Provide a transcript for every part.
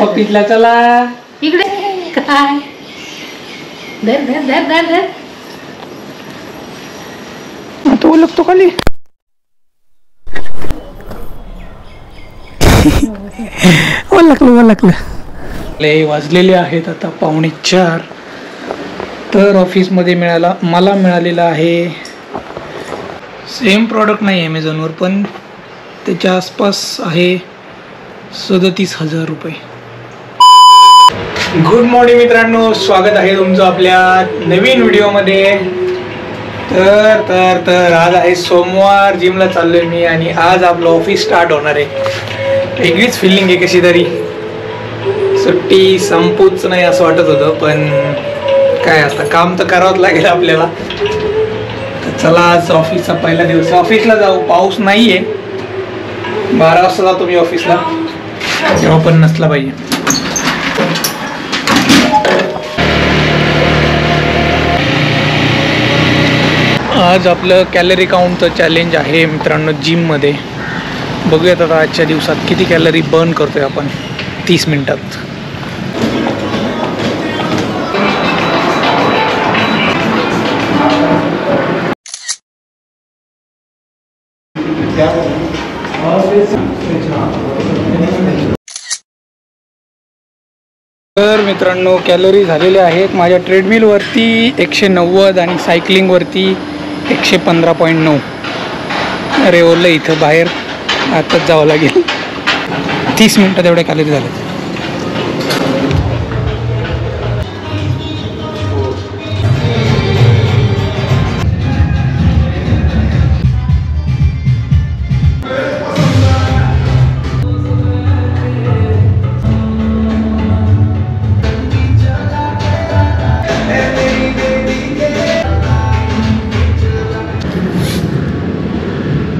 ऑफिसला चला इकडे काय धर धर धर धर धर तो लगतो खाली वाजलेले आहेत आता 3:45. तर ऑफिसमध्ये मला मिळालेला आहे सेम प्रॉडक्ट नाही ॲमेझॉनवर पण त्याच्या आसपास आहे 37,000 रुपये. गुड मॉर्निंग मित्रांनो, स्वागत आहे तुमचं आपल्या नवीन व्हिडिओमध्ये. तर तर तर आज आहे सोमवार, जिमला चाललोय मी आणि आज आपलं ऑफिस स्टार्ट होणार आहे. वेगळीच फिलिंग आहे, कशी तरी सुट्टी संपूच नाही असं वाटत होतं, पण काय आता काम तर करावंच लागेल आपल्याला. तर चला आज ऑफिसचा पहिला दिवस, ऑफिसला जाऊ. पाऊस नाही आहे, 12 वाजता जातो मी ऑफिसला, तेव्हा पण नसला पाहिजे. आज आपलं कॅलरी काउंटचं चॅलेंज आहे मित्रांनो जिममध्ये. बघूयात आता आजच्या दिवसात किती कॅलरी बर्न करतोय आपण 30 मिनिटात. तर मित्रांनो कॅलरी झालेले आहेत माझ्या ट्रेडमिलवरती 190 आणि सायकलिंगवरती 115.9. अरे ओलं इथं बाहेर आताच जावं लागेल. 30 मिनिटात एवढ्या कॅलरी झाल्या.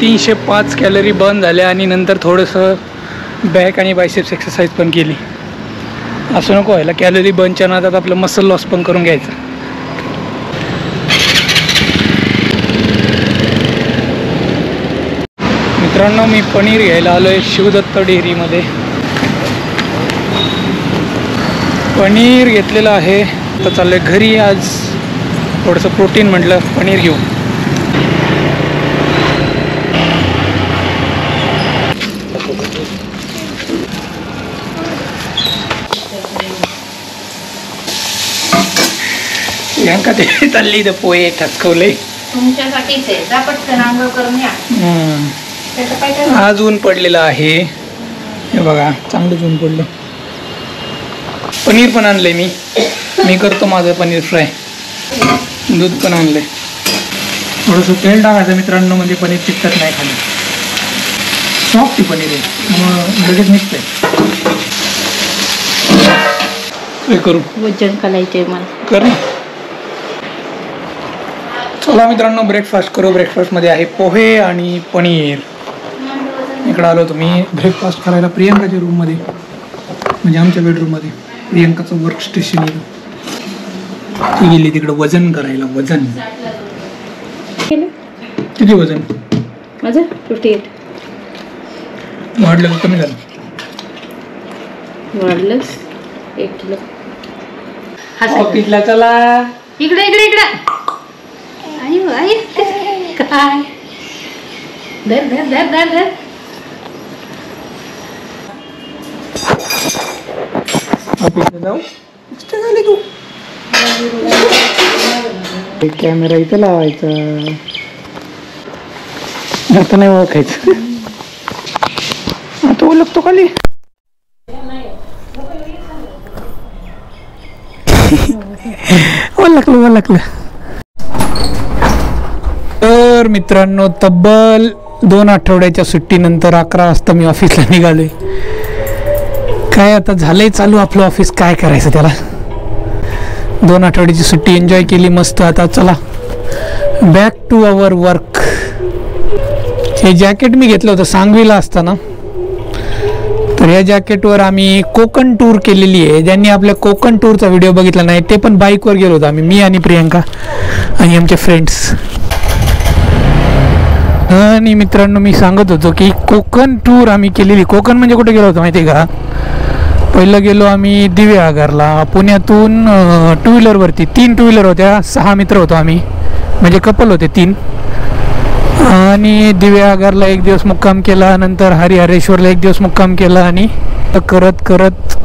$305 कॅलरी बर्न झाल्या आणि नंतर थोडंसं बॅक आणि बायसेप्स एक्सरसाइज पण केली. असं नको व्हायला, कॅलरी बर्नच्या नादात आपलं मसल लॉस पण करून घ्यायचं. मित्रांनो मी पनीर घ्यायला आलो आहे शिवदत्त डेअरीमध्ये. पनीर घेतलेलं आहे, तर चाललं आहे घरी. आज थोडंसं प्रोटीन म्हटलं पनीर घेऊ. यांका ते चालली तर पोहे ठसकवले तुमच्यासाठीच आहे, जा पटकन आंघोळ करून या. आज ऊन पडलेलं आहे, हे बघा चांगलंच ऊन पडलं. पनीर पण आणलंय मी करतो माझं पनीर फ्राय. दूध पण आणलंय. थोडंसं तेल टाकायचं मित्रांनो, म्हणजे पनीर चिकटत नाही खाली. सॉफ्ट पनीर आहे मग लगेच निघतंय. करू वजन करायचंय मला, कर ना. चला मित्रांनो ब्रेकफास्ट करू. ब्रेकफास्टमध्ये आहे पोहे आणि पनीर. इकडं आलो तुम्ही ब्रेकफास्ट करायला प्रियंकाच्या रूममध्ये, म्हणजे आमच्या बेडरूममध्ये. प्रियंकाचं वर्क स्टेशन येतं, ती गेली तिकडं वजन करायला. वजन किती वजन माझं 58. वाढलं का कमी झालं? वाढलंच 1 किलो. ऑफिसला चला इकडे इकडे इकडे. आई काय धर धर धर धर धर. ऑफिसला जाऊ. तू कॅमेरा इथं लावायचा, आता नाही ओळखायचं. आता ओळखतो खाली. ओळखलं. तर मित्रांनो तब्बल 2 आठवड्याच्या सुट्टीनंतर 11 वाजता मी ऑफिसला निघालोय. काय आता झालंय चालू आपलं ऑफिस, काय करायचं त्याला. 2 आठवड्याची सुट्टी एन्जॉय केली मस्त. आता चला बॅक टू आवर वर्क. हे जॅकेट मी घेतलं होतं सांगवीला असताना, तर या जॅकेटवर आम्ही कोकण टूर केलेली आहे. ज्यांनी आपल्या कोकण टूरचा व्हिडिओ बघितला नाही, ते पण बाईकवर गेलो होतो आम्ही, मी आणि प्रियंका आणि आमचे फ्रेंड्स. आणि मित्रांनो मी सांगत होतो की कोकण टूर आम्ही केलेली. कोकण म्हणजे कुठे गेलो होतो माहिती आहे का? पहिलं गेलो आम्ही दिवे आगारला पुण्यातून 2 व्हीलरवरती. 3 2 व्हीलर होत्या, 6 मित्र होतो आम्ही, म्हणजे कपल होते 3. आणि दिवे आगारला एक दिवस मुक्काम केला, नंतर हरिहरेश्वरला एक दिवस मुक्काम केला आणि करत करत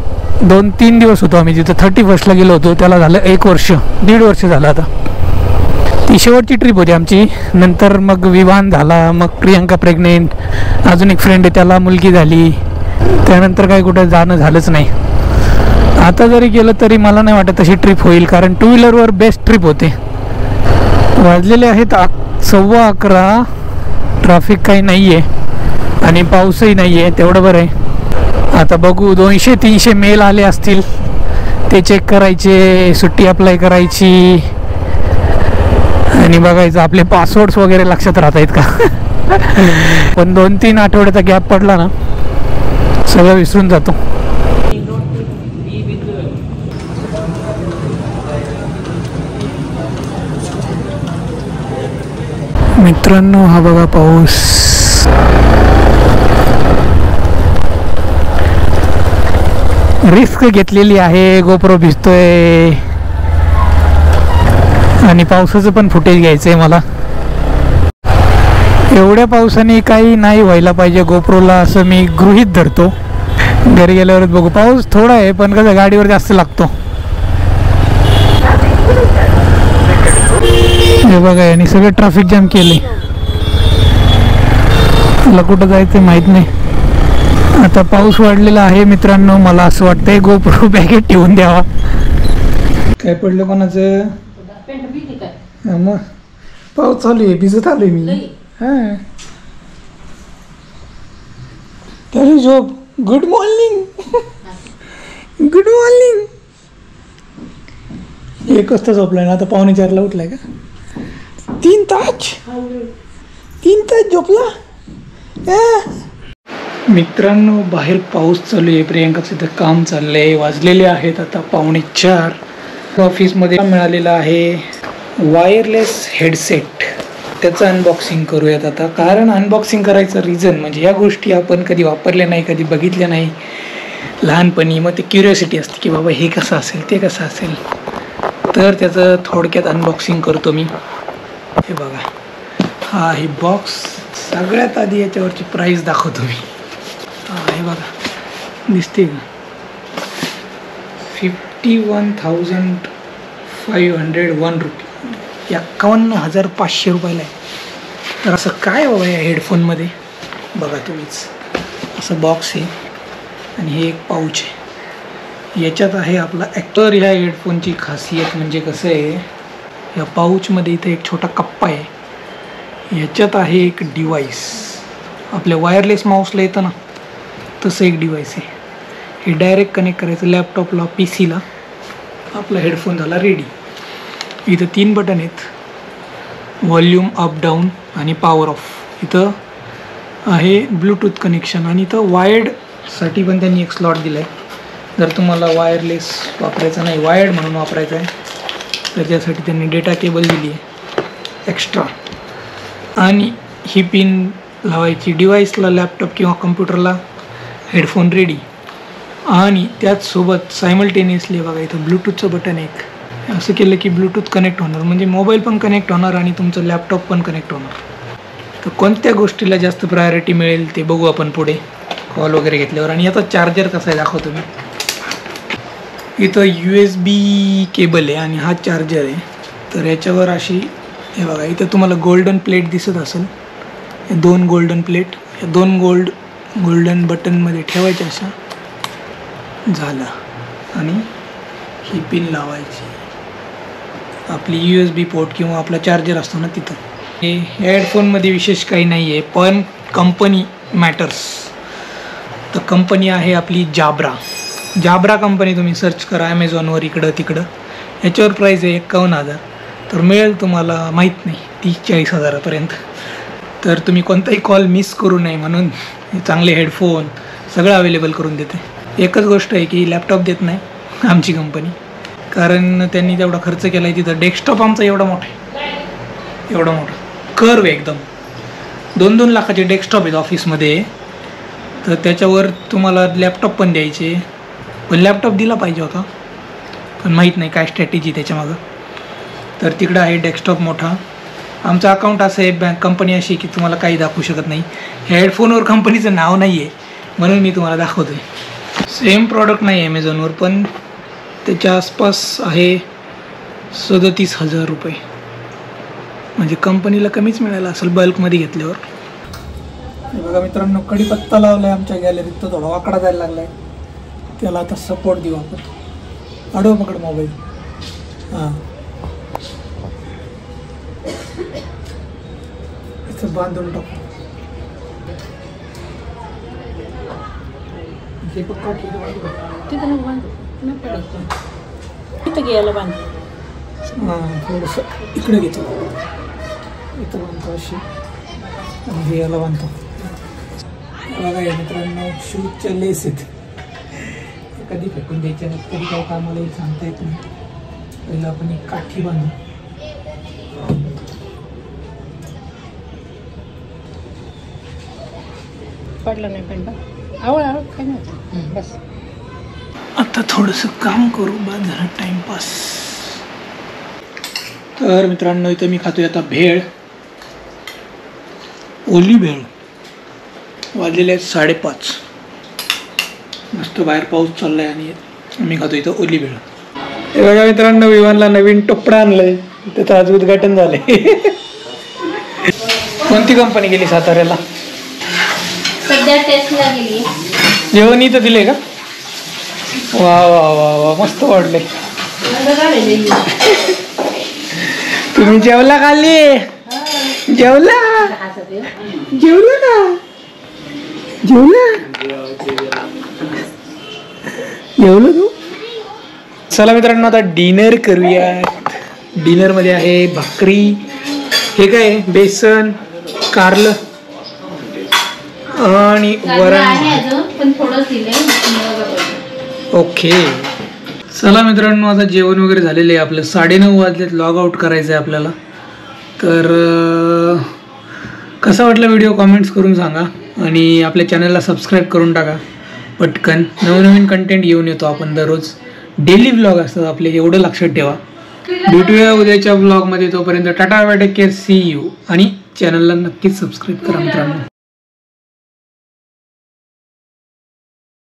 2-3 दिवस होतो आम्ही तिथं. 31st गेलो होतो, त्याला झालं 1 वर्ष, 1.5 वर्ष झालं आता. ती शेवटची ट्रिप होती आमची. नंतर मग विवाह झाला, मग प्रियंका प्रेग्नेंट, अजून एक फ्रेंड आहे त्याला मुलगी झाली, त्यानंतर काही कुठं जाणं झालंच नाही. आता जरी गेलं तरी मला नाही वाटत तशी ट्रिप होईल, कारण 2 व्हीलरवर बेस्ट ट्रिप होते. वाजलेले आहेत 11:15, ट्रॅफिक काही नाही आहे आणि पाऊसही नाही आहे, तेवढं बरं आहे. आता बघू 200-300 मेल आले असतील, ते चेक करायचे, सुट्टी अप्लाय करायची आणि बघायचं आपले पासवर्ड्स वगैरे लक्षात राहत आहेत का. पण 2-3 आठवड्याचा गॅप पडला ना सगळं विसरून जातो. मित्रांनो हा बघा पाऊस. रिस्क घेतलेली आहे, गोप्रो भिजतोय आणि पावसाचं पण फुटेज घ्यायचं आहे मला. एवढ्या पावसाने काही नाही व्हायला पाहिजे गोप्रोला, असं मी गृहीत धरतो. घरी गेल्यावरच बघू. पाऊस थोडा आहे पण कसं गाडीवर जास्त लागतो. हे बघा आणि सगळं ट्रॅफिक जाम केले. मला कुठं जायचं माहित नाही. आता पाऊस वाढलेला आहे मित्रांनो, मला असं वाटतंय गोप्रो बॅगेत ठेवून द्यावा. काय पडलं कोणाचं? मग पाऊस चालू आहे, भिजत आलोय मी. हां तरी झोप. Good morning. Good morning. 1 वाजता झोपलाय ना, आता 3:45ला उठलाय का? 3 तास झोपला. मित्रांनो बाहेर पाऊस चालू आहे, प्रियंकाचं इथं काम चाललंय. वाजलेले आहेत आता 3:45. ऑफिसमध्ये मिळालेला आहे वायरलेस हेडसेट, त्याचं अनबॉक्सिंग करूयात आता. कारण अनबॉक्सिंग करायचं रिझन म्हणजे या गोष्टी आपण कधी वापरल्या नाही, कधी बघितल्या नाही लहानपणी. मग ते क्युरियोसिटी असते की बाबा हे कसं असेल, ते कसं असेल. तर त्याचं थोडक्यात अनबॉक्सिंग करतो मी. हे बघा हा आहे बॉक्स. सगळ्यात आधी याच्यावरची प्राईस दाखवतो मी. हे बघा दिसते का? 51,501 रुपये, 51,500 रुपयाला आहे. तर असं काय बाबा या हेडफोनमध्ये बघा तुम्हीच. असं बॉक्स आहे आणि हे एक पाऊच आहे. याच्यात आहे आपला ॲक्टर. ह्या हेडफोनची खासियत म्हणजे कसं आहे, या पाऊचमध्ये इथं एक छोटा कप्पा आहे. याच्यात आहे एक डिवाईस, आपल्या वायरलेस माऊसला येतं ना तसं एक डिवाईस आहे. हे डायरेक्ट कनेक्ट करायचं लॅपटॉपला, PC ला. आपला हेडफोन झाला रेडी. इथं 3 बटन आहेत, व्हॉल्यूम अप डाऊन आणि पॉवर ऑफ. इथं आहे ब्लूटूथ कनेक्शन आणि इथं वायर्डसाठी पण त्यांनी एक स्लॉट दिला आहे. जर तुम्हाला वायरलेस वापरायचं नाही, वायर्ड म्हणून वापरायचं आहे, तर त्यासाठी त्यांनी डेटा केबल दिली आहे एक्स्ट्रा. आणि ही पिन लावायची डिवाईसला, लॅपटॉप किंवा कम्प्युटरला. Headphone ready. आणि त्याचसोबत सायमल्टेनियसली बघा इथं ब्लूटूथचं बटन एक. असं केलं की ब्लूटूथ कनेक्ट होणार, म्हणजे मोबाईल पण कनेक्ट होणार आणि तुमचं लॅपटॉप पण कनेक्ट होणार. तर कोणत्या गोष्टीला जास्त प्रायोरिटी मिळेल ते बघू आपण पुढे कॉल वगैरे घेतल्यावर. आणि याचा चार्जर कसा आहे दाखवतो मी. इथं USB केबल आहे आणि हा चार्जर आहे. तर याच्यावर अशी हे बघा इथं तुम्हाला गोल्डन प्लेट दिसत असेल. 2 गोल्डन प्लेट, या 2 गोल्डन बटनमध्ये ठेवायच्या अशा. झालं. आणि ही पिन लावायची आपली USB पोर्ट किंवा आपला चार्जर असतो ना तिथं. हे हेडफोनमध्ये विशेष काही नाही आहे, पण कंपनी मॅटर्स. तर कंपनी आहे आपली जाब्रा कंपनी. तुम्ही सर्च करा ॲमेझॉनवर, इकडं तिकडं. याच्यावर प्राईस आहे 51,000. तर मिळेल तुम्हाला माहीत नाही 30-40 हजारापर्यंत. तर तुम्ही कोणताही कॉल मिस करू नये म्हणून चांगले हेडफोन सगळं अवेलेबल करून देते. एकच गोष्ट आहे की लॅपटॉप देत नाही आमची कंपनी, कारण त्यांनी तेवढा खर्च केला आहे. तिथं डेस्कटॉप आमचा एवढा मोठा आहे, एवढा मोठा कर्व एकदम. 2-2 लाखाचे डेस्कटॉप आहेत ऑफिसमध्ये. तर त्याच्यावर तुम्हाला लॅपटॉप पण द्यायचे पण लॅपटॉप दिला पाहिजे होता, पण माहीत नाही काय स्ट्रॅटेजी त्याच्यामागं. तर तिकडं आहे डेस्कटॉप मोठा. आमचं अकाउंट असं आहे, बँक कंपनी अशी की तुम्हाला काही दाखवू शकत नाही. ह्या हेडफोनवर कंपनीचं नाव नाही आहे म्हणून मी तुम्हाला दाखवतो आहे. सेम प्रॉडक्ट नाही आहे ॲमेझॉनवर, पण त्याच्या आसपास आहे 37,000 रुपये. म्हणजे कंपनीला कमीच मिळालं असेल बल्कमध्ये घेतल्यावर. बघा मित्रांनो, कढीपत्ता लावला आहे आमच्या गॅलरीत, तो थोडा वाकडा जायला लागला आहे. त्याला आता सपोर्ट देऊ आपण. आडवं पकड मोबाईल. हां, इथं बांधून टाकू. हे पक्का ठीक आहे. तिथं नाही पडत, तिथं घ्यायला बांध. हां, थोडंसं इकडे घेतो, इथं बांधतो अशी आणि हे याला बांधतो. बघा या मित्रांनो, शूजच्या लेस आहेत. कधी फेकून द्यायच्या नाही, कधी काय कामालाही सांगता येत नाही. पहिलं आपण एक काठी बांधू. पडलं नाही पण आवड काय नाही बस. आता थोडंसं काम करू, बाद झालं टाइमपास. तर मित्रांनो, इथं मी खातोय आता भेळ, ओली भेळ. वाजलेले आहेत 5:30. मस्त बाहेर पाऊस चाललाय आणि मी खातो इथं ओली भेळ. हे बघा मित्रांनो, विवानला नवीन टोपडा आणलंय, त्याचं आज उद्घाटन झालंय. कोणती कंपनी गेली साताऱ्याला? सध्या टेस्टला गेली. जेवण इथं दिले का? वा वा वा वा, मस्त वाटले. तुम्ही जेवला खाली? जेवला? जेवला का? जेवला? जेवलं तू? चला मित्रांनो, आता डिनर करूयात. डिनरमध्ये आहे भाकरी, हे काय बेसन, कारलं आणि वरण. ओके, चला मित्रांनो, आता जेवण वगैरे झालेलं आहे आपलं. 9:30 वाजलेत, लॉग आउट करायचं आहे आपल्याला. तर कसा वाटला व्हिडिओ कमेंट्स करून सांगा आणि आपल्या चॅनलला सबस्क्राईब करून टाका पटकन. नवनवीन कंटेंट घेऊन येतो आपण दररोज. डेली व्लॉग असतात आपले, एवढं लक्षात ठेवा. भेटूया उद्याच्या व्लॉगमध्ये. तोपर्यंत tata bye, take care, see you. आणि चॅनलला नक्कीच सबस्क्राईब करा मित्रांनो.